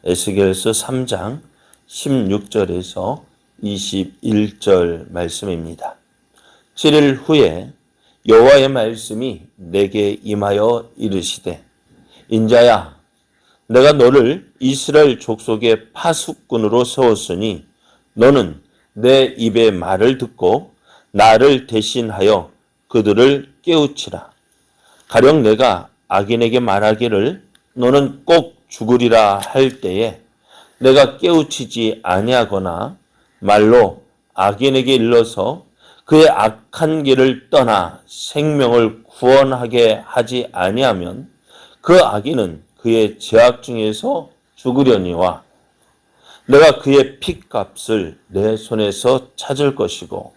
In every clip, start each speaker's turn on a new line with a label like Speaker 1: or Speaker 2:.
Speaker 1: 에스겔서 3장 16절에서 21절 말씀입니다. 7일 후에 여호와의 말씀이 내게 임하여 이르시되 인자야 내가 너를 이스라엘 족속의 파수꾼으로 세웠으니 너는 내 입의 말을 듣고 나를 대신하여 그들을 깨우치라. 가령 내가 악인에게 말하기를 너는 꼭 죽으리라 할 때에 내가 깨우치지 아니하거나 말로 악인에게 일러서 그의 악한 길을 떠나 생명을 구원하게 하지 아니하면 그 악인은 그의 죄악 중에서 죽으려니와 내가 그의 핏값을 내 손에서 찾을 것이고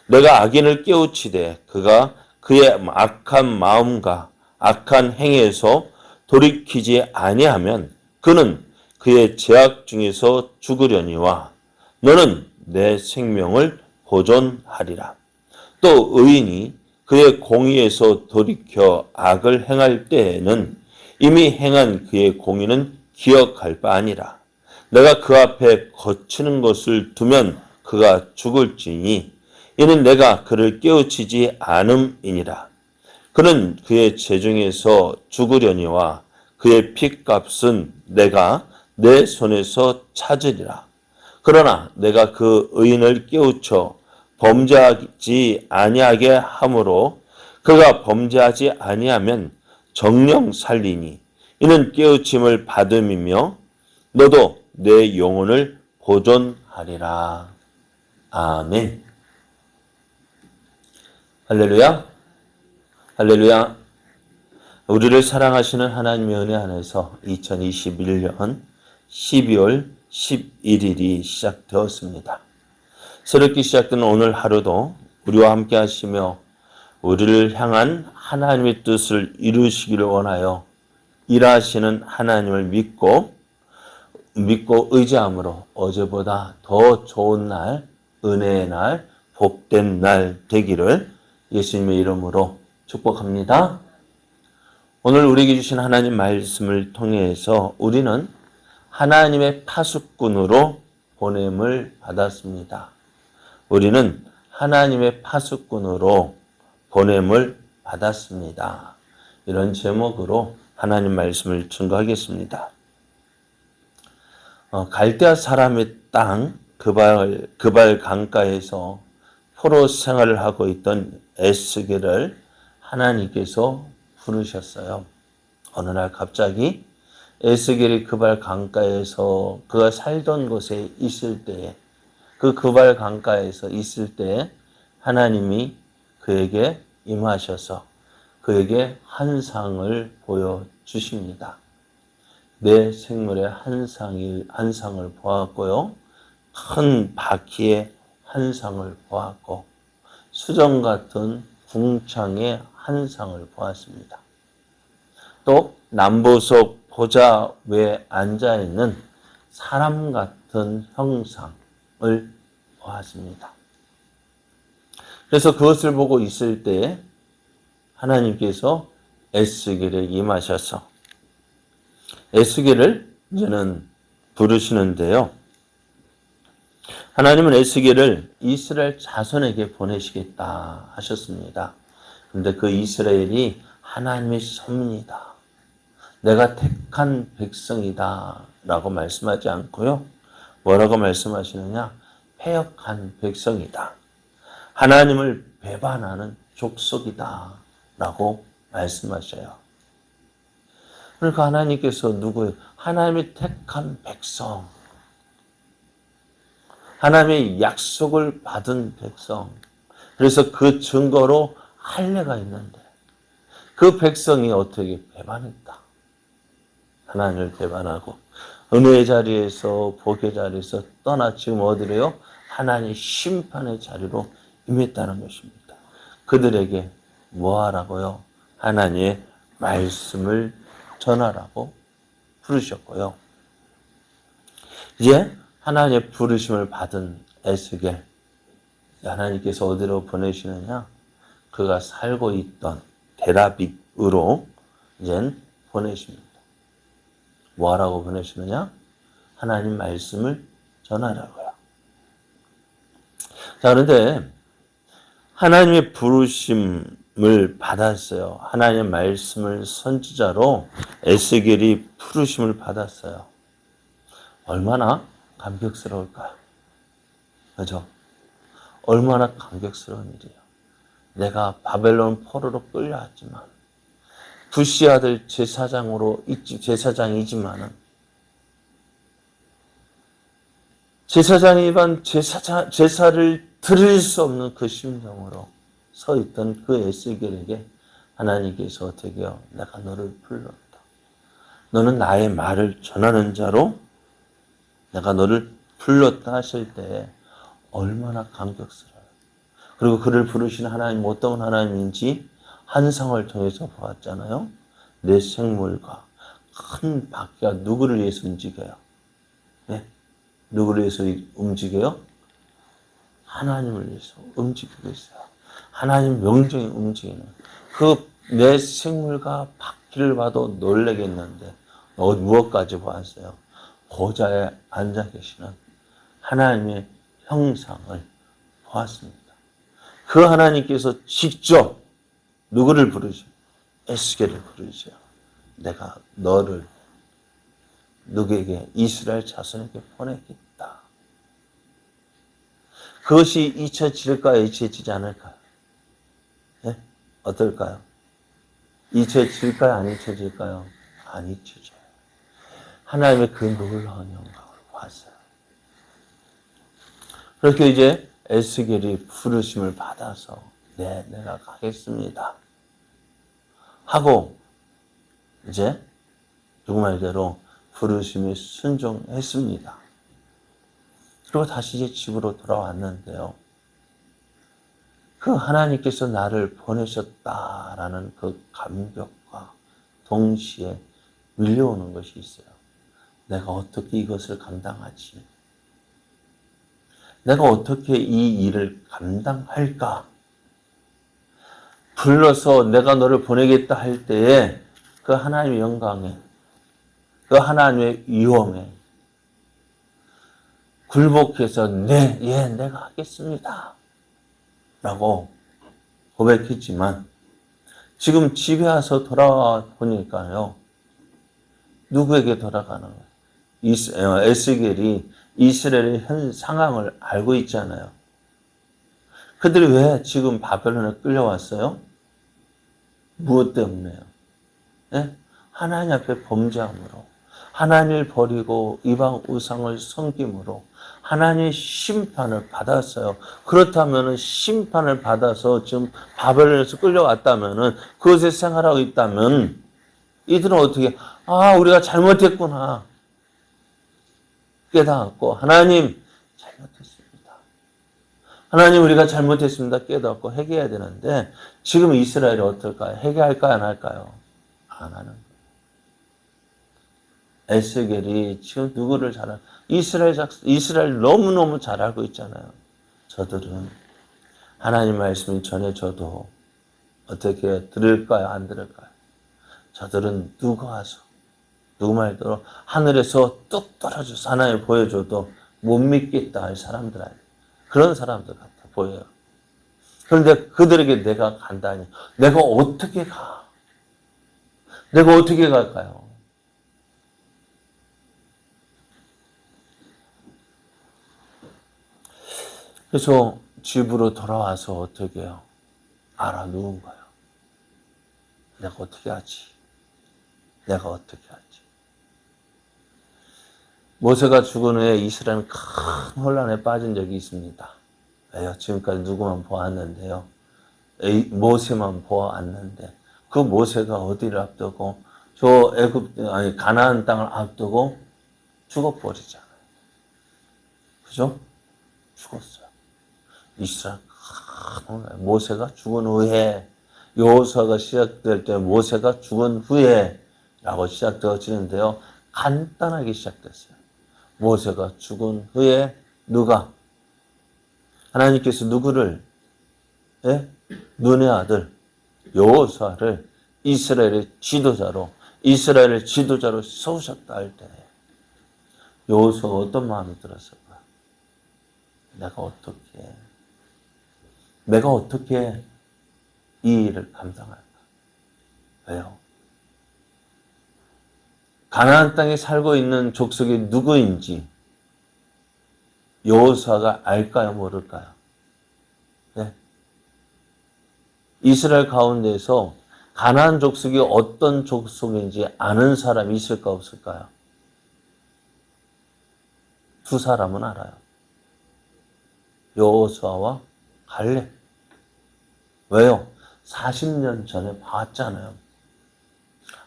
Speaker 1: 내가 악인을 깨우치되 그가 그의 악한 마음과 악한 행위에서 돌이키지 아니하면 그는 그의 죄악 중에서 죽으려니와 너는 내 생명을 보존하리라. 또 의인이 그의 공의에서 돌이켜 악을 행할 때에는 이미 행한 그의 공의는 기억할 바 아니라 내가 그 앞에 거치는 것을 두면 그가 죽을지니 이는 내가 그를 깨우치지 않음이니라. 그는 그의 재중에서 죽으려니와 그의 핏값은 내가 내 손에서 찾으리라. 그러나 내가 그 의인을 깨우쳐 범죄하지 아니하게 함으로 그가 범죄하지 아니하면 정령 살리니 이는 깨우침을 받음이며 너도 내 영혼을 보존하리라. 아멘. 할렐루야. 할렐루야. 우리를 사랑하시는 하나님의 은혜 안에서 2021년 12월 11일이 시작되었습니다. 새롭게 시작된 오늘 하루도 우리와 함께 하시며 우리를 향한 하나님의 뜻을 이루시기를 원하여 일하시는 하나님을 믿고 의지함으로 어제보다 더 좋은 날, 은혜의 날, 복된 날 되기를 예수님의 이름으로 축복합니다. 오늘 우리에게 주신 하나님 말씀을 통해서 우리는 하나님의 파수꾼으로 보냄을 받았습니다. 우리는 하나님의 파수꾼으로 보냄을 받았습니다. 이런 제목으로 하나님 말씀을 증거하겠습니다. 갈대아 사람의 땅 그발 강가에서 포로 생활을 하고 있던 에스겔을 하나님께서 부르셨어요. 어느 날 갑자기 에스겔이 그발 강가에서 그가 살던 곳에 있을 때에 그 그발 강가에서 있을 때에 하나님이 그에게 임하셔서 그에게 한 상을 보여주십니다. 내 생물의 한 상을 보았고요. 큰 바퀴의 한 상을 보았고 수정 같은 궁창의 한 상을 보았습니다. 또 남보석 보좌 위에 앉아있는 사람 같은 형상을 보았습니다. 그래서 그것을 보고 있을 때 하나님께서 에스겔에 임하셔서 에스겔을 이제는 부르시는데요. 하나님은 에스겔을 이스라엘 자손에게 보내시겠다 하셨습니다. 그런데 그 이스라엘이 하나님의 선민이다. 내가 택한 백성이다 라고 말씀하지 않고요. 뭐라고 말씀하시느냐? 패역한 백성이다. 하나님을 배반하는 족속이다 라고 말씀하셔요. 그러니까 하나님께서 누구예요? 하나님의 택한 백성. 하나님의 약속을 받은 백성. 그래서 그 증거로 할례가 있는데 그 백성이 어떻게 배반했다. 하나님을 배반하고 은혜의 자리에서 복의 자리에서 떠나 지금 어디래요? 하나님의 심판의 자리로 임했다는 것입니다. 그들에게 뭐하라고요? 하나님의 말씀을 전하라고 부르셨고요. 이제 하나님의 부르심을 받은 에스겔, 하나님께서 어디로 보내시느냐? 그가 살고 있던 데라빗으로 이젠 보내십니다. 뭐하라고 보내시느냐? 하나님 말씀을 전하라고요. 자, 그런데 하나님의 부르심을 받았어요. 하나님의 말씀을 선지자로 에스겔이 부르심을 받았어요. 얼마나 감격스러울까요? 그죠? 얼마나 감격스러운 일이에요. 내가 바벨론 포로로 끌려왔지만 부시 아들 제사장이지만은 제사장이반 제사를 드릴 수 없는 그 심정으로 서 있던 그 에스겔에게 하나님께서 어떻게 해요? 내가 너를 불렀다. 너는 나의 말을 전하는 자로 내가 너를 불렀다 하실 때에 얼마나 감격스러워요. 그리고 그를 부르신 하나님 어떤 하나님인지 환상을 통해서 보았잖아요. 내 생물과 큰 바퀴가 누구를 위해서 움직여요? 네? 누구를 위해서 움직여요? 하나님을 위해서 움직이고 있어요. 하나님 명령이 움직이는 그 내 생물과 바퀴를 봐도 놀라겠는데 무엇까지 보았어요? 보좌에 앉아 계시는 하나님의 형상을 보았습니다. 그 하나님께서 직접 누구를 부르시오? 에스겔을 부르시오. 내가 너를 누구에게? 이스라엘 자손에게 보내겠다. 그것이 잊혀질까요? 잊혀지지 않을까요? 네? 어떨까요? 잊혀질까요? 안 잊혀질까요? 안 잊혀져요. 하나님의 그 놀라운 영광을 봤어요. 그렇게 이제 에스겔이 부르심을 받아서 네, 내가 가겠습니다 하고 이제 누구 말대로 부르심에 순종했습니다. 그리고 다시 이제 집으로 돌아왔는데요. 그 하나님께서 나를 보내셨다라는 그 감격과 동시에 밀려오는 것이 있어요. 내가 어떻게 이것을 감당하지? 내가 어떻게 이 일을 감당할까? 불러서 내가 너를 보내겠다 할 때에 그 하나님의 영광에, 그 하나님의 위엄에 굴복해서 네, 예, 내가 하겠습니다 라고 고백했지만 지금 집에 와서 돌아와 보니까요. 누구에게 돌아가는 거예요? 에스겔이 이스라엘의 현 상황을 알고 있잖아요. 그들이 왜 지금 바벨론에 끌려왔어요? 무엇 때문에요? 네? 하나님 앞에 범죄함으로, 하나님을 버리고 이방 우상을 섬김으로 하나님의 심판을 받았어요. 그렇다면 심판을 받아서 지금 바벨론에서 끌려왔다면 그것에 생활하고 있다면 이들은 어떻게 우리가 잘못했구나 깨닫고 하나님 잘못했습니다. 하나님 우리가 잘못했습니다. 깨닫고 회개해야 되는데 지금 이스라엘이 어떨까요? 회개할까요? 안 할까요? 안 하는 거예요. 에스겔이 지금 누구를 이스라엘 너무너무 잘 알고 있잖아요. 저들은 하나님 말씀이 전해져도 어떻게 들을까요? 안 들을까요? 저들은 누구 와서 누구 말대로 하늘에서 뚝 떨어져서 하나님 보여줘도 못 믿겠다 할 사람들 아니에요. 그런 사람들 같아 보여요. 그런데 그들에게 내가 간다니 내가 어떻게 가? 내가 어떻게 갈까요? 그래서 집으로 돌아와서 어떻게 해요? 알아 누운 거예요. 내가 어떻게 하지? 내가 어떻게 하지? 모세가 죽은 후에 이스라엘은 큰 혼란에 빠진 적이 있습니다. 왜요? 지금까지 누구만 보았는데요. 모세만 보았는데 그 모세가 어디를 앞두고 가나안 땅을 앞두고 죽어버리잖아요. 그죠? 죽었어요. 이스라엘 큰 혼란. 모세가 죽은 후에 여호수아가 시작될 때 모세가 죽은 후에 라고 시작되어지는데요. 간단하게 시작됐어요. 모세가 죽은 후에 누가? 하나님께서 누구를? 예? 눈의 아들 여호수아를 이스라엘의 지도자로 세우셨다 할 때 여호수아가 어떤 마음이 들었을까? 내가 어떻게 이 일을 감당할까? 왜요? 가나안 땅에 살고 있는 족속이 누구인지 여호수아가 알까요? 모를까요? 네. 이스라엘 가운데서 가나안 족속이 어떤 족속인지 아는 사람이 있을까 없을까요? 두 사람은 알아요. 여호수아와 갈렙. 왜요? 40년 전에 봤잖아요.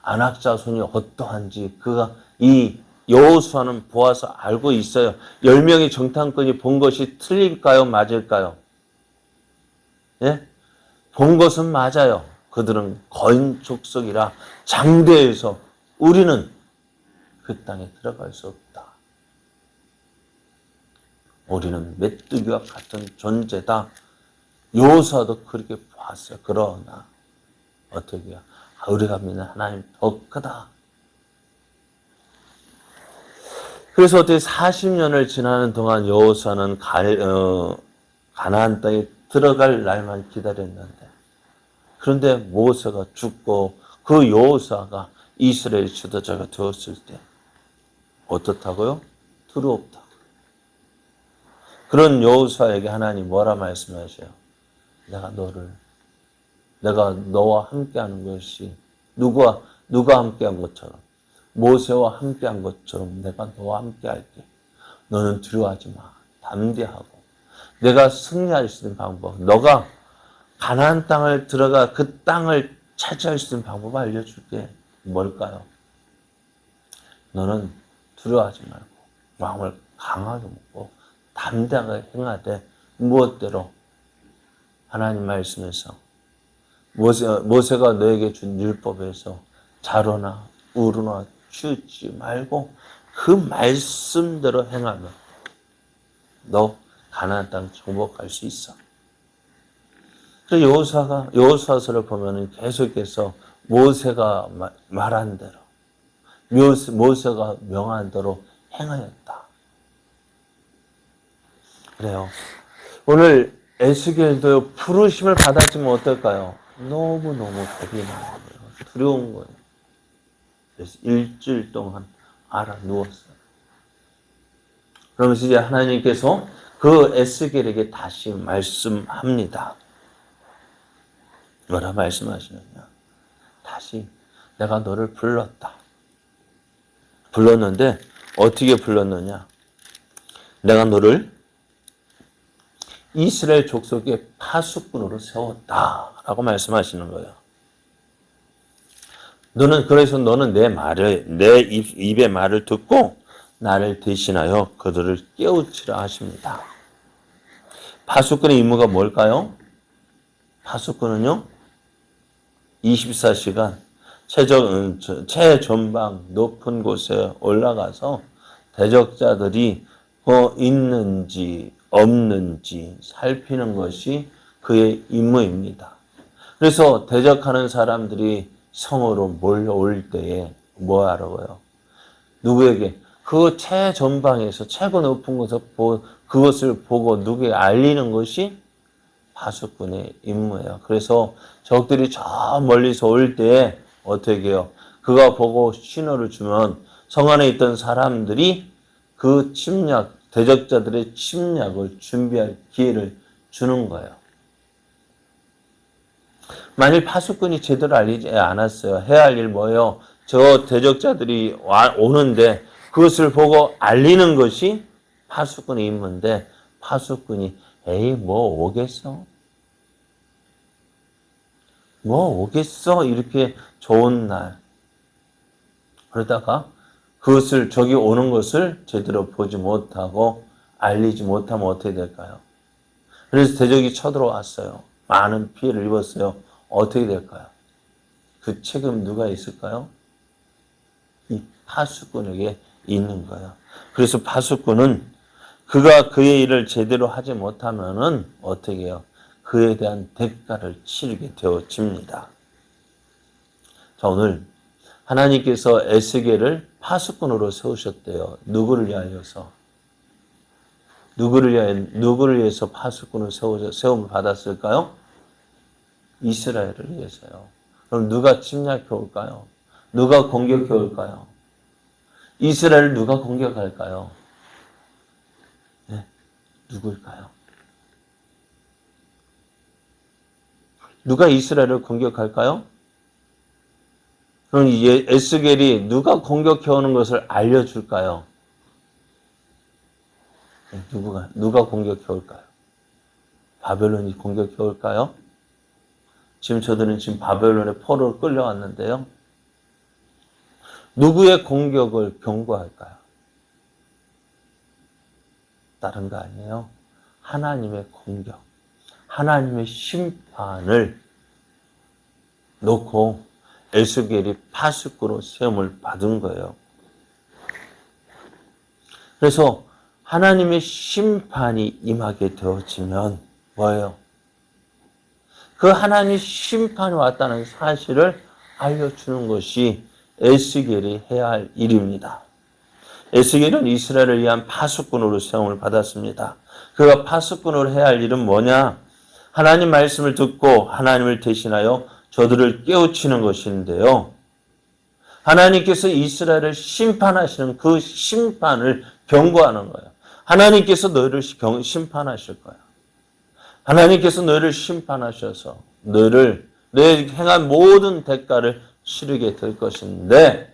Speaker 1: 아낙 자손이 어떠한지 이 여호수아는 보아서 알고 있어요. 10명의 정탐꾼이 본 것이 틀릴까요? 맞을까요? 예? 본 것은 맞아요. 그들은 거인 족속이라 장대에서 우리는 그 땅에 들어갈 수 없다. 우리는 메뚜기와 같은 존재다. 여호수아도 그렇게 봤어요. 그러나 어떻게 해요? 우리가 믿는 하나님 더 크다. 그래서 어떻게 40년을 지나는 동안 여호수아는 가나안 땅에 들어갈 날만 기다렸는데, 그런데 모세가 죽고 그 여호수아가 이스라엘 지도자가 되었을 때 어떻다고요? 두렵다. 그런 여호수아에게 하나님 뭐라 말씀하셔요? 내가 너와 함께하는 것이 누가 함께한 것처럼, 모세와 함께한 것처럼 내가 너와 함께할게. 너는 두려워하지 마. 담대하고 내가 승리할 수 있는 방법, 너가 가나안 땅을 들어가 그 땅을 차지할 수 있는 방법 알려줄게. 뭘까요? 너는 두려워하지 말고 마음을 강하게 먹고 담대하게 행하되 무엇대로 하나님 말씀에서 모세가 너에게 준 율법에서 자로나 우르나 치우지 말고 그 말씀대로 행하면 너 가나안 땅 정복할 수 있어. 그래서 여호수아서를 보면은 계속해서 모세가 말한 대로, 모세가 명한 대로 행하였다. 그래요. 오늘 에스겔도 부르심을 받았지만 어떨까요? 너무너무 겁이 나는 거예요. 두려운 거예요. 그래서 일주일 동안 알아 누웠어요. 그러면서 이제 하나님께서 그 에스겔에게 다시 말씀합니다. 뭐라 말씀하시느냐? 다시 내가 너를 불렀다. 불렀는데 어떻게 불렀느냐? 내가 너를 이스라엘 족속의 파수꾼으로 세웠다라고 말씀하시는 거예요. 그래서 너는 내 입의 말을 듣고 나를 대신하여 그들을 깨우치라 하십니다. 파수꾼의 임무가 뭘까요? 파수꾼은요, 24시간 최전방 높은 곳에 올라가서 대적자들이 있는지 없는지 살피는 것이 그의 임무입니다. 그래서 대적하는 사람들이 성으로 몰려올 때에 뭐 하라고요? 누구에게? 그 최전방에서 최고 높은 곳에서 그것을 보고 누구에게 알리는 것이 파수꾼의 임무예요. 그래서 적들이 저 멀리서 올 때에 어떻게 해요? 그가 보고 신호를 주면 성 안에 있던 사람들이 그 대적자들의 침략을 준비할 기회를 주는 거예요. 만일 파수꾼이 제대로 알리지 않았어요. 해야 할 일 뭐예요? 저 대적자들이 오는데 그것을 보고 알리는 것이 파수꾼의 임무인데, 파수꾼이 에이 뭐 오겠어 이렇게 좋은 날, 그러다가 그것을 저기 오는 것을 제대로 보지 못하고 알리지 못하면 어떻게 될까요? 그래서 대적이 쳐들어왔어요. 많은 피해를 입었어요. 어떻게 될까요? 그 책임 누가 있을까요? 이 파수꾼에게 있는 거예요. 그래서 파수꾼은 그가 그의 일을 제대로 하지 못하면은 어떻게 해요? 그에 대한 대가를 치르게 되어집니다. 자, 오늘 하나님께서 에스겔을 파수꾼으로 세우셨대요. 누구를 위하여서? 누구를 위해서 파수꾼을 세움을 받았을까요? 이스라엘을 위해서요. 그럼 누가 침략해 올까요? 누가 공격해 올까요? 이스라엘을 누가 공격할까요? 네, 누구일까요? 누가 이스라엘을 공격할까요? 그럼 에스겔이 누가 공격해 오는 것을 알려줄까요? 네, 누가 공격해 올까요? 바벨론이 공격해 올까요? 지금 저들은 지금 바벨론의 포로로 끌려왔는데요. 누구의 공격을 경고할까요? 다른 거 아니에요. 하나님의 공격, 하나님의 심판을 놓고 에스겔이 파수꾼으로 세움을 받은 거예요. 그래서 하나님의 심판이 임하게 되어지면 뭐예요? 그 하나님의 심판이 왔다는 사실을 알려주는 것이 에스겔이 해야 할 일입니다. 에스겔은 이스라엘을 위한 파수꾼으로 세움을 받았습니다. 그가 파수꾼으로 해야 할 일은 뭐냐? 하나님 말씀을 듣고 하나님을 대신하여 저들을 깨우치는 것인데요. 하나님께서 이스라엘을 심판하시는 그 심판을 경고하는 거예요. 하나님께서 너희를 심판하실 거야. 하나님께서 너희를 심판하셔서 너희 행한 모든 대가를 치르게 될 것인데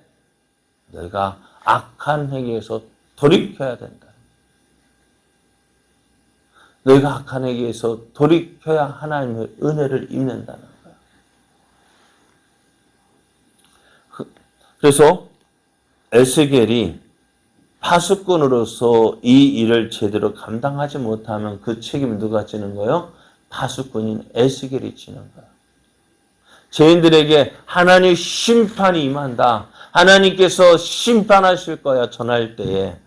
Speaker 1: 너희가 악한 행위에서 돌이켜야 된다. 너희가 악한 행위에서 돌이켜야 하나님의 은혜를 입는다는 거야. 그래서 에스겔이 파수꾼으로서 이 일을 제대로 감당하지 못하면 그 책임을 누가 지는 거예요? 파수꾼인 에스겔이 지는 거예요. 죄인들에게 하나님의 심판이 임한다. 하나님께서 심판하실 거야 전할 때에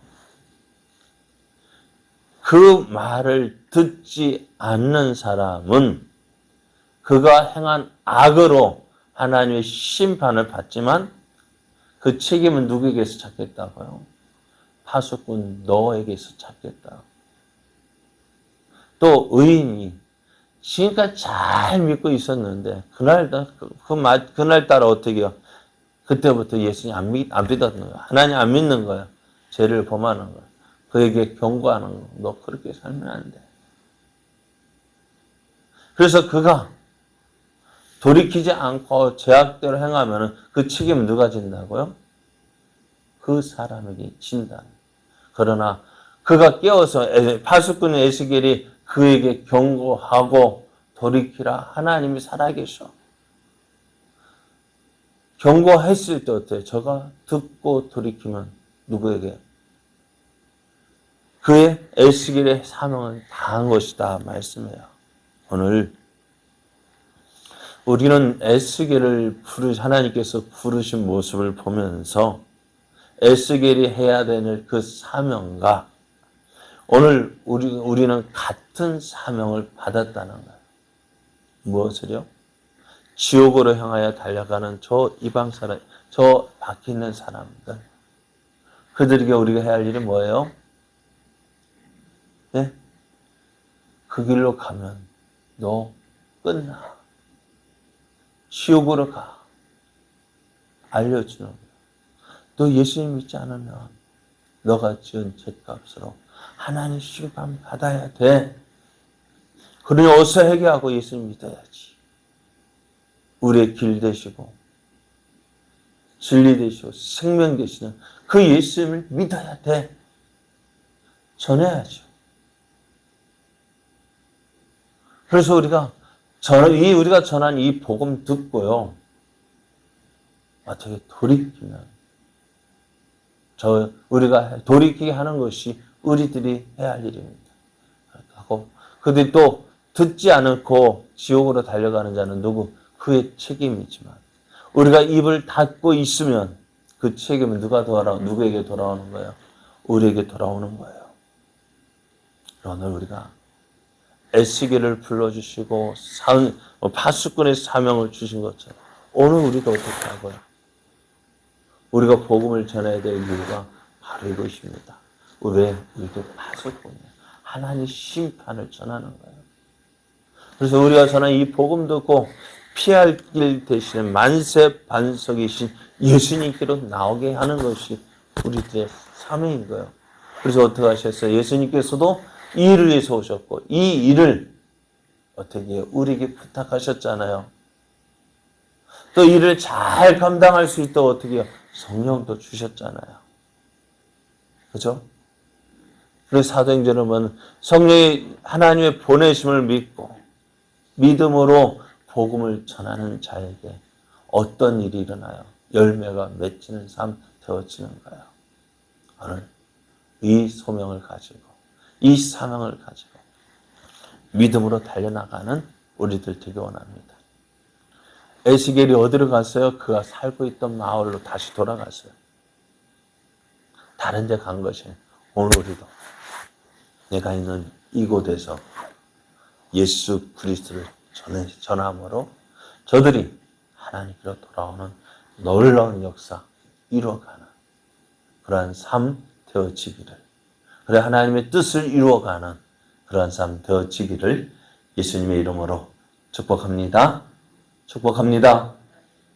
Speaker 1: 그 말을 듣지 않는 사람은 그가 행한 악으로 하나님의 심판을 받지만 그 책임은 누구에게서 찾겠다고요? 파수꾼 너에게서 찾겠다. 또 의인이 지금까지 잘 믿고 있었는데 그날따라 어떻게 해요? 그때부터 예수님 안 믿었는 거야. 하나님 안 믿는 거야. 죄를 범하는 거야. 그에게 경고하는 거야. 너 그렇게 살면 안 돼. 그래서 그가 돌이키지 않고 죄악대로 행하면 그 책임은 누가 진다고요? 그 사람에게 진다. 그러나 그가 깨어서 파수꾼의 에스겔이 그에게 경고하고 돌이키라. 하나님이 살아계셔. 경고했을 때 어때요? 저가 듣고 돌이키면 누구에게? 그의 에스겔의 사명을 다한 것이다 말씀해요. 오늘 우리는 에스겔을 하나님께서 부르신 모습을 보면서 에스겔이 해야 되는 그 사명과 오늘 우리는 같은 사명을 받았다는 거예요. 무엇을요? 지옥으로 향하여 달려가는 저 이방 사람, 저 밖에 있는 사람들. 그들에게 우리가 해야 할 일이 뭐예요? 네? 그 길로 가면 너 끝나. 지옥으로 가. 알려주는 거예요. 너 예수님 믿지 않으면 너가 지은 죄값으로 하나님 심판 받아야 돼. 그러니 어서 회개하고 예수님 믿어야지. 우리의 길 되시고 진리 되시고 생명 되시는 그 예수님을 믿어야 돼. 전해야죠. 그래서 우리가 전한 이 복음 듣고요. 어떻게 돌이키면 우리가 돌이키게 하는 것이 우리들이 해야 할 일입니다. 하고 그들이 또 듣지 않고 지옥으로 달려가는 자는 누구? 그의 책임이지만 우리가 입을 닫고 있으면 그 책임은 누구에게 돌아오는 거예요? 우리에게 돌아오는 거예요. 오늘 우리가 에스겔을 불러주시고 파수꾼의 사명을 주신 것처럼 오늘 우리가 어떻게 하고요? 우리가 복음을 전해야 될 이유가 바로 이것입니다. 왜? 우리도 파수꾼이에요. 하나님 심판을 전하는 거예요. 그래서 우리가 전한 이 복음 듣고 피할 길 대신에 만세 반석이신 예수님께로 나오게 하는 것이 우리들의 사명인 거예요. 그래서 어떻게 하셨어요? 예수님께서도 이 일을 위해서 오셨고 이 일을 어떻게 우리에게 부탁하셨잖아요. 또 일을 잘 감당할 수 있도록 어떻게 해요? 성령도 주셨잖아요. 그죠? 그래서 사도행전을 보면 성령이 하나님의 보내심을 믿고 믿음으로 복음을 전하는 자에게 어떤 일이 일어나요? 열매가 맺히는 삶 되어지는 거예요. 오늘 이 소명을 가지고 이 사명을 가지고 믿음으로 달려나가는 우리들 되기 원합니다. 에스겔이 어디로 갔어요? 그가 살고 있던 마을로 다시 돌아갔어요. 다른 데 간 것이 오늘 우리도 내가 있는 이곳에서 예수 그리스도를 전함으로 저들이 하나님께로 돌아오는 놀라운 역사 이루어가는 그러한 삶 되어지기를, 그래 하나님의 뜻을 이루어가는 그러한 삶 되어지기를 예수님의 이름으로 축복합니다. 축복합니다.